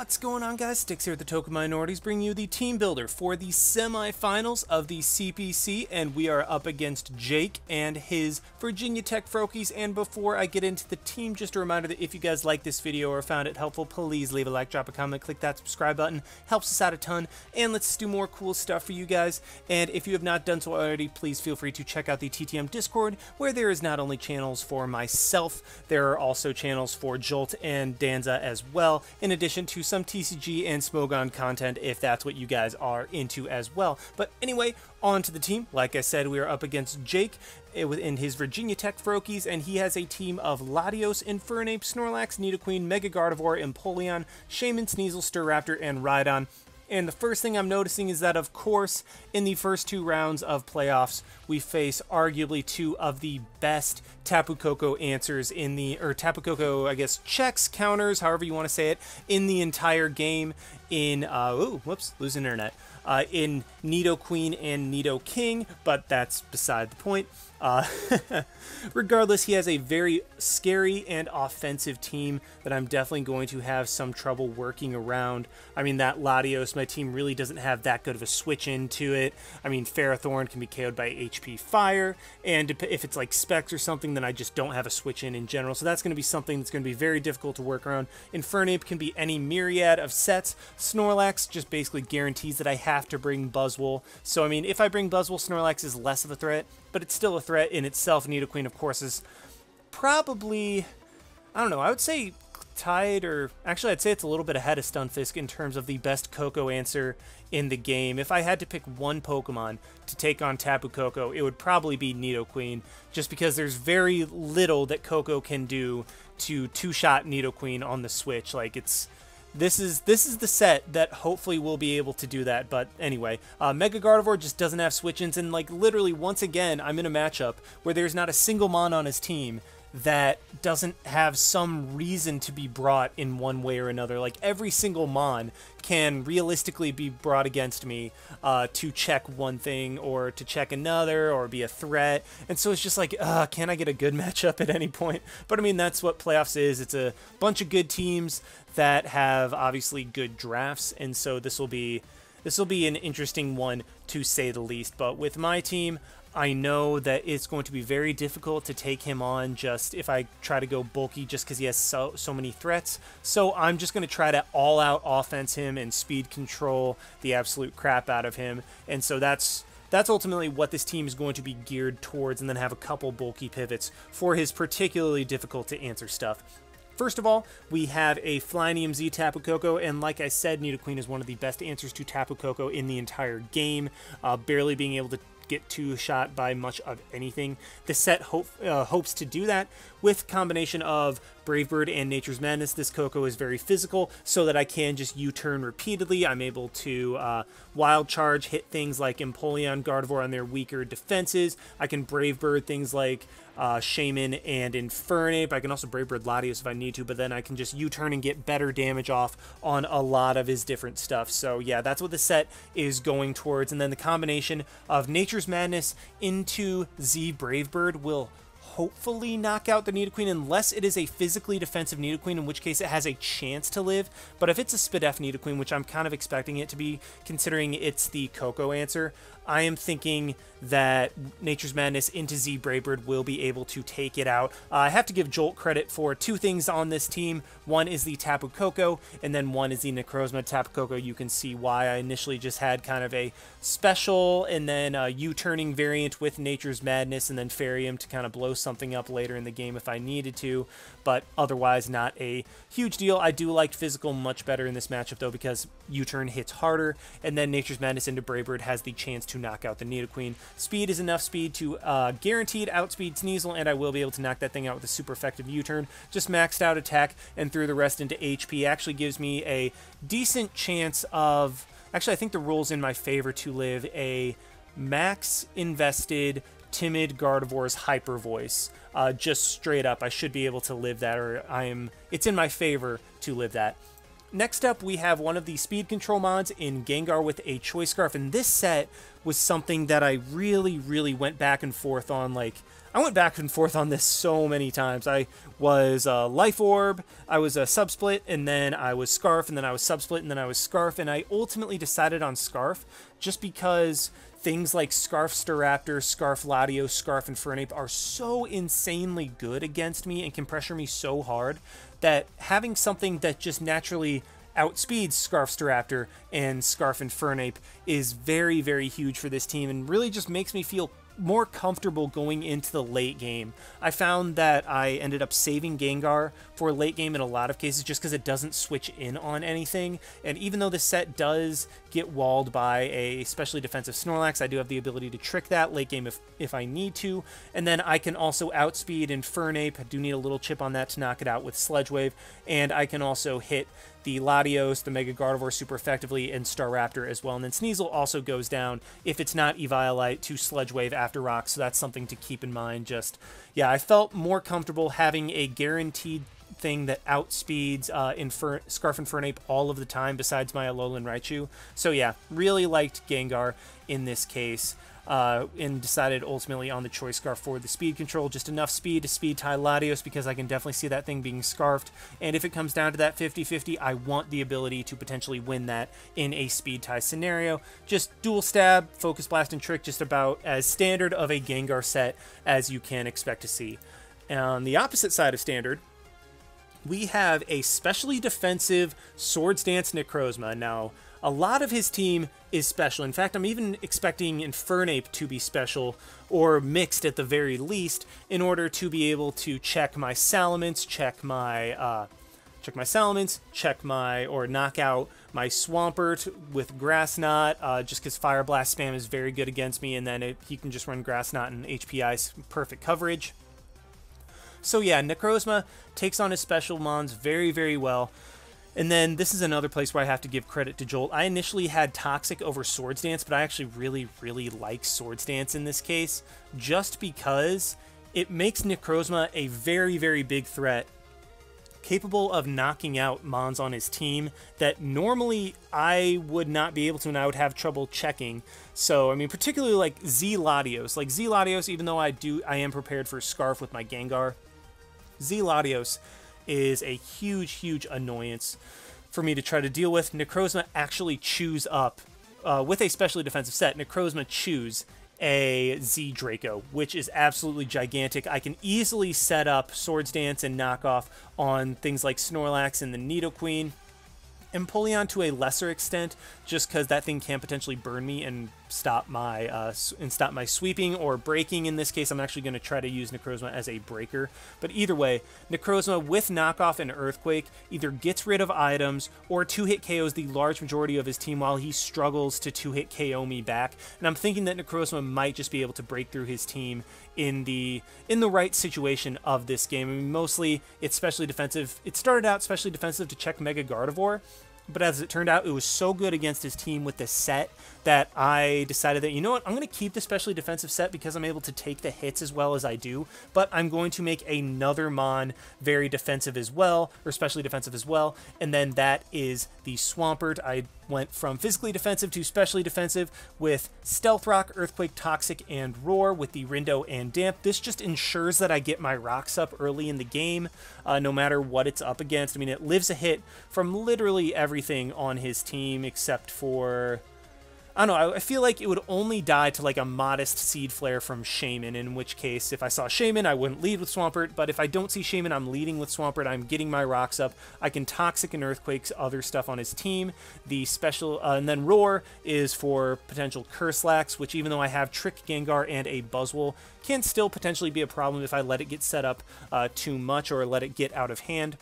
What's going on, guys? Styx here at the Token Minorities, bringing you the team builder for the semifinals of the CPC, and we are up against Jake and his Virginia Tech Froakies. And before I get into the team, just a reminder that if you guys like this video or found it helpful, please leave a like, drop a comment, click that subscribe button. Helps us out a ton, and let's do more cool stuff for you guys. And if you have not done so already, please feel free to check out the TTM Discord, where there is not only channels for myself, there are also channels for Jolt and Danza as well, in addition to some TCG and Smogon content if that's what you guys are into as well. But anyway, on to the team. Like I said, we are up against Jake in his Virginia Tech Froakies, and he has a team of Latios, Infernape, Snorlax, Nidoqueen, Mega Gardevoir, Empoleon, Shaman, Sneasel, Staraptor, and Rhydon. And the first thing I'm noticing is that, of course, in the first two rounds of playoffs, we face arguably two of the best Tapu Koko answers in the, or Tapu Koko, I guess, checks, counters, however you want to say it, in the entire game in, losing internet, in Nidoqueen and Nidoking, but that's beside the point. Regardless, he has a very scary and offensive team that I'm definitely going to have some trouble working around. I mean, that Latios, my team really doesn't have that good of a switch into it. I mean, Ferrothorn can be KO'd by HP Fire, and if it's like Specs or something, then I just don't have a switch in general. So that's going to be something that's going to be very difficult to work around. Infernape can be any myriad of sets. Snorlax just basically guarantees that I have to bring Buzzwole. So, I mean, if I bring Buzzwole, Snorlax is less of a threat, but it's still a threat in itself. Nidoqueen, of course, is probably, I don't know, I would say tied, or actually I'd say it's a little bit ahead of Stunfisk in terms of the best Koko answer in the game. If I had to pick one Pokemon to take on Tapu Koko, it would probably be Nidoqueen, just because there's very little that Koko can do to two-shot Nidoqueen on the Switch. Like, this is the set that hopefully will be able to do that. But anyway, Mega Gardevoir just doesn't have switch-ins, and like literally once again I'm in a matchup where there's not a single Mon on his team that doesn't have some reason to be brought in one way or another. Like, every single Mon can realistically be brought against me to check one thing or to check another or be a threat. And so it's just like, can I get a good matchup at any point? But I mean, that's what playoffs is. It's a bunch of good teams that have obviously good drafts, and so this will be an interesting one to say the least. But with my team, I know that it's going to be very difficult to take him on just if I try to go bulky, just because he has so many threats. So I'm just going to try to all-out offense him and speed control the absolute crap out of him. And so that's ultimately what this team is going to be geared towards, and then have a couple bulky pivots for his particularly difficult to answer stuff. First of all, we have a Flying EMZ Tapu Koko, and like I said, Nidoqueen is one of the best answers to Tapu Koko in the entire game, barely being able to get two-shot by much of anything. The set hopes to do that with combination of Brave Bird and Nature's Madness. This Koko is very physical, so that I can just U-turn repeatedly. I'm able to Wild Charge, hit things like Empoleon, Gardevoir on their weaker defenses. I can Brave Bird things like Shaman and Infernape. I can also Brave Bird Latios if I need to, but then I can just U-turn and get better damage off on a lot of his different stuff. So yeah, that's what the set is going towards. And then the combination of Nature's Madness into Z Brave Bird will hopefully knock out the Nidoqueen, unless it is a physically defensive Nidoqueen, in which case it has a chance to live. But if it's a Spidef Nidoqueen, which I'm kind of expecting it to be, considering it's the Koko answer, I am thinking that Nature's Madness into Z Brave Bird will be able to take it out. I have to give Jolt credit for two things on this team. One is the Tapu Koko, and then one is the Necrozma Tapu Koko. You can see why I initially just had kind of a special and then a U-turning variant with Nature's Madness, and then Fairyum to kind of blow something up later in the game if I needed to, but otherwise not a huge deal. I do like physical much better in this matchup, though, because U-turn hits harder, and then Nature's Madness into Brave Bird has the chance to knock out the Nidoqueen. Speed is enough speed to guaranteed outspeed Sneasel, and I will be able to knock that thing out with a super effective U-turn. Just maxed out attack and threw the rest into HP. Actually gives me a decent chance of, actually I think the rule's in my favor to live a max invested Timid Gardevoir's Hyper Voice. Just straight up, I should be able to live that, or it's in my favor to live that. Next up, we have one of the speed control mods in Gengar with a Choice Scarf, and this set was something that I really, really went back and forth on. Like, I went back and forth on this so many times. I was Life Orb, I was a Subsplit, and then I was Scarf, and then I was Subsplit, and then I was Scarf, and I ultimately decided on Scarf just because things like Scarf Staraptor, Scarf Latios, Scarf Infernape are so insanely good against me and can pressure me so hard that having something that just naturally outspeeds Scarf Staraptor and Scarf Infernape is very, very huge for this team and really just makes me feel more comfortable going into the late game. I found that I ended up saving Gengar for late game in a lot of cases just because it doesn't switch in on anything, and even though this set does get walled by a specially defensive Snorlax, I do have the ability to trick that late game if I need to, and then I can also outspeed Infernape. I do need a little chip on that to knock it out with Sledge Wave, and I can also hit the Latios, the Mega Gardevoir super effectively, and Staraptor as well. And then Sneasel also goes down if it's not Eviolite to Sledge Wave after Rock, so that's something to keep in mind. Just, yeah, I felt more comfortable having a guaranteed thing that outspeeds Scarf Infernape all of the time besides my Alolan Raichu. So yeah, really liked Gengar in this case. And decided ultimately on the Choice Scarf for the speed control. Just enough speed to speed tie Latios because I can definitely see that thing being scarfed. And if it comes down to that 50-50, I want the ability to potentially win that in a speed tie scenario. Just dual stab, focus blast, and trick, just about as standard of a Gengar set as you can expect to see. On the opposite side of standard, we have a specially defensive Swords Dance Necrozma. Now, a lot of his team is special. In fact, I'm even expecting Infernape to be special, or mixed at the very least, in order to be able to check my Salamence, or knock out my Swampert with Grass Knot, just because Fire Blast spam is very good against me, and then he can just run Grass Knot and HPI perfect coverage. So yeah, Necrozma takes on his special mons very, very well. And then this is another place where I have to give credit to Jolt. I initially had Toxic over Swords Dance, but I actually really, really like Swords Dance in this case, just because it makes Necrozma a very, very big threat, capable of knocking out mons on his team that normally I would not be able to, and I would have trouble checking. So, I mean, particularly like Z Latios. Like Z Latios, even though I am prepared for Scarf with my Gengar, Z Latios is a huge, huge annoyance for me to try to deal with. Necrozma actually chews up, with a specially defensive set, Necrozma chews a Z Draco, which is absolutely gigantic. I can easily set up Swords Dance and knockoff on things like Snorlax and the Nidoqueen, and Empoleon to a lesser extent, just because that thing can potentially burn me and stop my sweeping or breaking. In this case, I'm actually going to try to use Necrozma as a breaker. But either way, Necrozma with knockoff and Earthquake either gets rid of items or two-hit KOs the large majority of his team while he struggles to two-hit KO me back. And I'm thinking that Necrozma might just be able to break through his team in the right situation of this game. I mean, mostly it's specially defensive. It started out specially defensive to check Mega Gardevoir, but as it turned out, it was so good against his team with this set that I decided that, you know what, I'm going to keep the specially defensive set because I'm able to take the hits as well as I do, but I'm going to make another mon very defensive as well, or specially defensive as well, and then that is the Swampert. I went from physically defensive to specially defensive with Stealth Rock, Earthquake, Toxic, and Roar with the Rindo and Damp. This just ensures that I get my rocks up early in the game, no matter what it's up against. I mean, it lives a hit from literally everything on his team except for, I don't know, I feel like it would only die to like a modest Seed Flare from Shaman, in which case if I saw Shaman, I wouldn't lead with Swampert, but if I don't see Shaman, I'm leading with Swampert, I'm getting my rocks up, I can Toxic and Earthquakes other stuff on his team. The special, and then Roar is for potential Curse-Lax, which even though I have Trick Gengar and a Buzzwole, can still potentially be a problem if I let it get set up too much or let it get out of hand.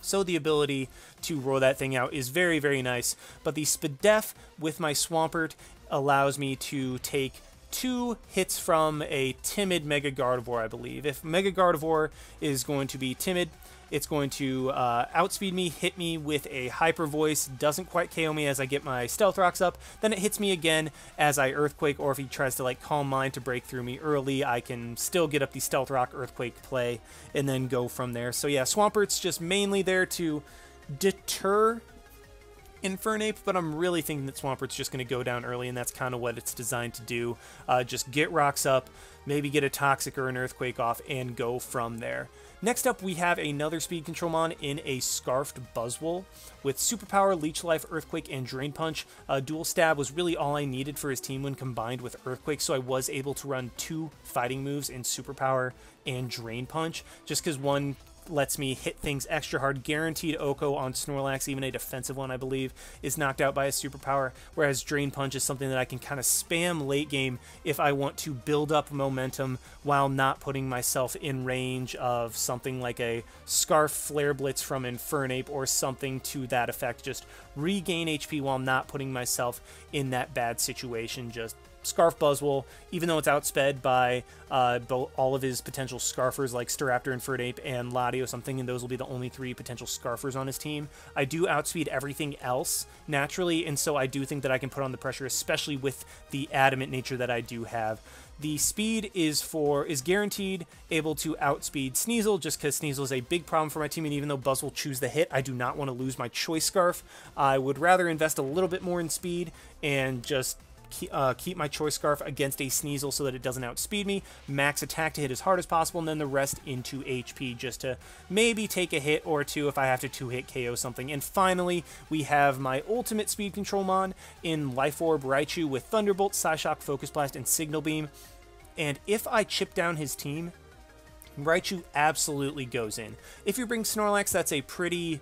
So the ability to roar that thing out is very, very nice. But the Spadef with my Swampert allows me to take 2 hits from a timid Mega Gardevoir, I believe. If Mega Gardevoir is going to be timid, it's going to outspeed me, hit me with a Hyper Voice, doesn't quite KO me as I get my Stealth Rocks up, then it hits me again as I Earthquake, or if he tries to like Calm Mind to break through me early, I can still get up the Stealth Rock Earthquake play and then go from there. So yeah, Swampert's just mainly there to deter Infernape, but I'm really thinking that Swampert's just going to go down early, and that's kind of what it's designed to do. Just get rocks up, maybe get a Toxic or an Earthquake off, and go from there. Next up, we have another Speed Control Mon in a Scarfed Buzzwole. With Superpower, Leech Life, Earthquake, and Drain Punch, Dual Stab was really all I needed for his team when combined with Earthquake, so I was able to run 2 fighting moves in Superpower and Drain Punch, just because one lets me hit things extra hard. Guaranteed Oko on Snorlax, even a defensive one, I believe, is knocked out by a superpower, whereas Drain Punch is something that I can kind of spam late game if I want to build up momentum while not putting myself in range of something like a Scarf Flare Blitz from Infernape or something to that effect. Just regain HP while not putting myself in that bad situation. Just Scarf Buzzwole, even though it's outsped by all of his potential Scarfers like Staraptor, Infernape, and Latios. I'm thinking those will be the only 3 potential Scarfers on his team. I do outspeed everything else naturally, and so I do think that I can put on the pressure, especially with the adamant nature that I do have. The speed is guaranteed able to outspeed Sneasel, just because Sneasel is a big problem for my team, and even though Buzz will choose the hit, I do not want to lose my Choice Scarf. I would rather invest a little bit more in speed and just keep my Choice Scarf against a Sneasel so that it doesn't outspeed me, max attack to hit as hard as possible, and then the rest into HP just to maybe take a hit or 2 if I have to 2-hit KO something. And finally, we have my ultimate Speed Control Mon in Life Orb Raichu with Thunderbolt, Psyshock, Focus Blast, and Signal Beam. And if I chip down his team, Raichu absolutely goes in. If you bring Snorlax, that's a pretty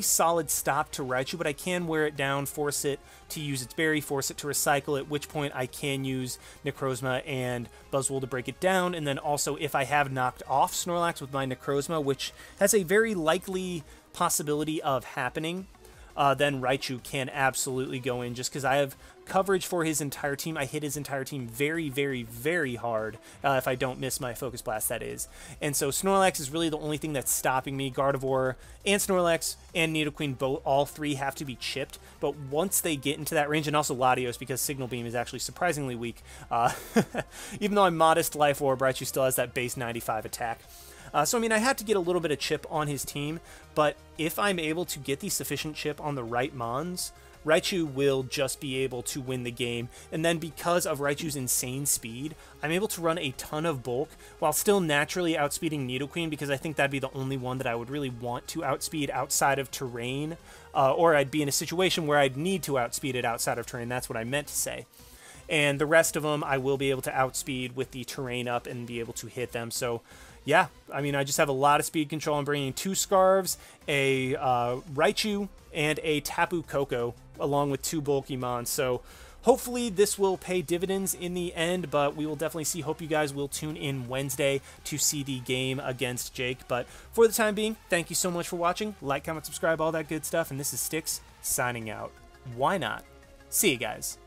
solid stop to Raichu, but I can wear it down, force it to use its berry, force it to recycle, at which point I can use Necrozma and Buzzwole to break it down. And then also, if I have knocked off Snorlax with my Necrozma, which has a very likely possibility of happening, then Raichu can absolutely go in, just because I have coverage for his entire team. I hit his entire team very, very, very hard if I don't miss my Focus Blast, that is. And so Snorlax is really the only thing that's stopping me. Gardevoir and Snorlax and Nidoqueen, all 3 have to be chipped, but once they get into that range, and also Latios, because Signal Beam is actually surprisingly weak. Even though I'm modest Life Orb, Raichu still has that base 95 attack. So, I mean, I had to get a little bit of chip on his team, but if I'm able to get the sufficient chip on the right Mons, Raichu will just be able to win the game. And then because of Raichu's insane speed, I'm able to run a ton of bulk while still naturally outspeeding Nidoqueen, because I think that'd be the only one that I would really want to outspeed outside of terrain, or I'd be in a situation where I'd need to outspeed it outside of terrain. That's what I meant to say. And the rest of them, I will be able to outspeed with the terrain up and be able to hit them. So, yeah, I mean, I just have a lot of speed control. I'm bringing 2 Scarves, a Raichu, and a Tapu Koko, along with 2 bulky Mons. So hopefully this will pay dividends in the end, but we will definitely see. Hope you guys will tune in Wednesday to see the game against Jake. But for the time being, thank you so much for watching. Like, comment, subscribe, all that good stuff. And this is Styx signing out. Why not? See you guys.